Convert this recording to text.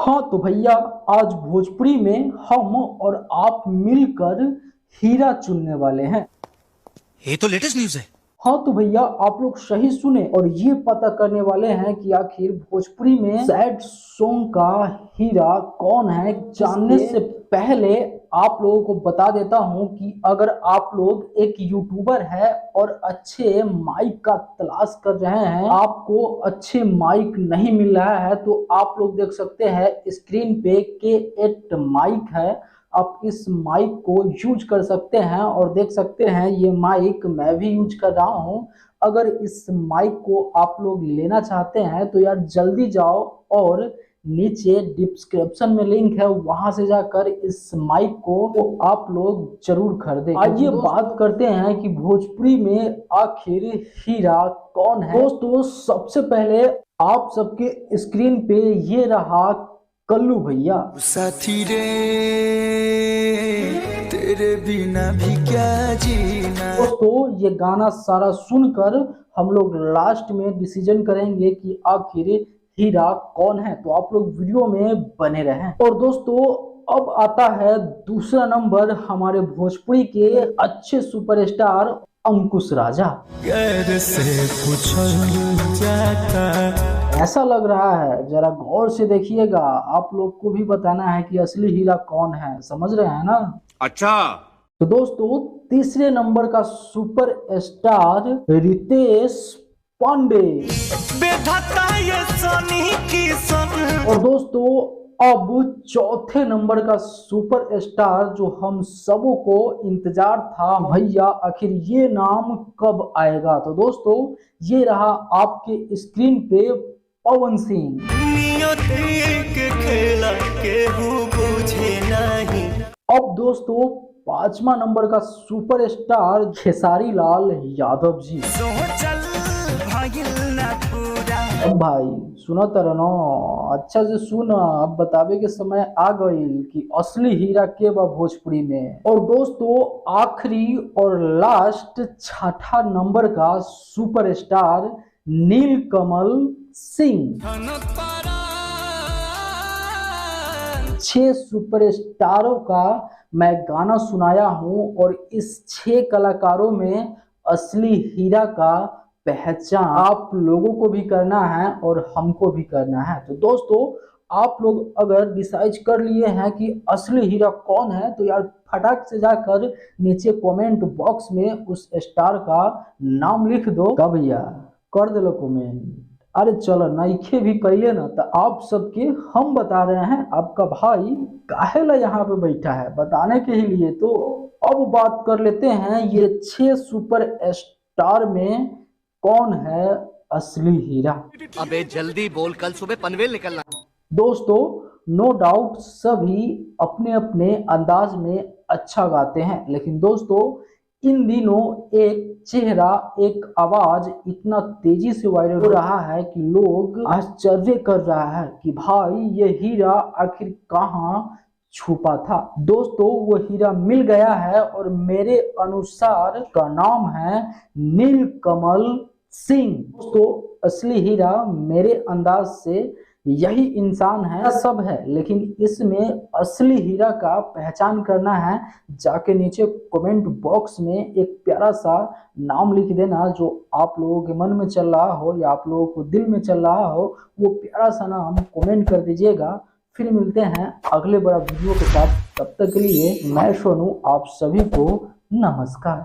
हाँ तो भैया, आज भोजपुरी में हम और आप मिलकर हीरा चुनने वाले हैं। ये तो लेटेस्ट न्यूज़ है। हाँ तो भैया, आप लोग सही सुने और ये पता करने वाले हैं कि आखिर भोजपुरी में सैड सॉन्ग का हीरा कौन है। जानने से पहले आप लोगों को बता देता हूं कि अगर आप लोग एक यूट्यूबर है और अच्छे माइक का तलाश कर रहे हैं, आपको अच्छे माइक नहीं मिल रहा है, तो आप लोग देख सकते हैं स्क्रीन पे K8 माइक है। आप इस माइक को यूज कर सकते हैं और देख सकते हैं ये माइक मैं भी यूज कर रहा हूं। अगर इस माइक को आप लोग लेना चाहते हैं तो यार जल्दी जाओ और नीचे डिस्क्रिप्शन में लिंक है, वहां से जाकर इस माइक को आप लोग जरूर खरीदें। आइए बात करते हैं कि भोजपुरी में आखिर हीरा कौन है। दोस्तों सबसे पहले आप सबके स्क्रीन पे ये रहा कल्लू भैया। साथी रे तेरे बिना भी क्या जीना। दोस्तों ये गाना सारा सुनकर हम लोग लास्ट में डिसीजन करेंगे कि आखिर हीरा कौन है, तो आप लोग वीडियो में बने रहें। और दोस्तों अब आता है दूसरा नंबर हमारे भोजपुरी के अच्छे सुपरस्टार अंकुश राजा। घर से पूछल जाता ऐसा लग रहा है, जरा गौर से देखिएगा, आप लोग को भी बताना है कि असली हीरा कौन है, समझ रहे हैं ना। अच्छा, तो दोस्तों तीसरे नंबर का सुपर स्टार रितेश पांडे। ये सोनी की सन। और दोस्तों अब चौथे नंबर का सुपर स्टार जो हम सबों को इंतजार था, भैया आखिर ये नाम कब आएगा, तो दोस्तों ये रहा आपके स्क्रीन पे पवन सिंह। खेला केहू बुझे नहीं। अब दोस्तों पांचवा नंबर का सुपर स्टार खेसारी लाल यादव जी। अब भाई सुना तरनो, अच्छा से सुना, अब बतावे के समय आ गई कि असली हीरा के बा भोजपुरी में। और दोस्तों आखिरी और लास्ट छठा नंबर का सुपर स्टार नीलकमल सिंह। 6 सुपरस्टारों का मैं गाना सुनाया हूं और इस 6 कलाकारों में असली हीरा का पहचान आप लोगों को भी करना है और हमको भी करना है। तो दोस्तों आप लोग अगर डिसाइड कर लिए हैं कि असली हीरा कौन है, तो यार फटाक से जाकर नीचे कमेंट बॉक्स में उस स्टार का नाम लिख दो। का भैया कर दे कमेंट। अरे चलो नईखे भी कहिए ना, तो आप सबके हम बता रहे हैं, आपका भाई काहे ला यहाँ पे बैठा है बताने के ही लिए। तो अब बात कर लेते हैं ये 6 सुपर स्टार में कौन है असली हीरा। अबे जल्दी बोल, कल सुबह पनवेल निकलना। दोस्तों नो डाउट सभी अपने अपने अंदाज में अच्छा गाते हैं, लेकिन दोस्तों इन दिनों एक चेहरा, एक आवाज इतना तेजी से वायरल हो रहा है कि लोग आश्चर्य कर रहा है कि भाई ये हीरा आखिर कहाँ छुपा था। दोस्तों वो हीरा मिल गया है और मेरे अनुसार का नाम है नीलकमल सिंह। दोस्तों असली हीरा मेरे अंदाज से यही इंसान है, सब है, लेकिन इसमें असली हीरा का पहचान करना है। जाके नीचे कमेंट बॉक्स में एक प्यारा सा नाम लिख देना जो आप लोगों के मन में चल रहा हो या आप लोगों को दिल में चल रहा हो, वो प्यारा सा नाम कमेंट कर दीजिएगा। फिर मिलते हैं अगले बड़ा वीडियो के साथ, तब तक के लिए मैं सोनू आप सभी को नमस्कार।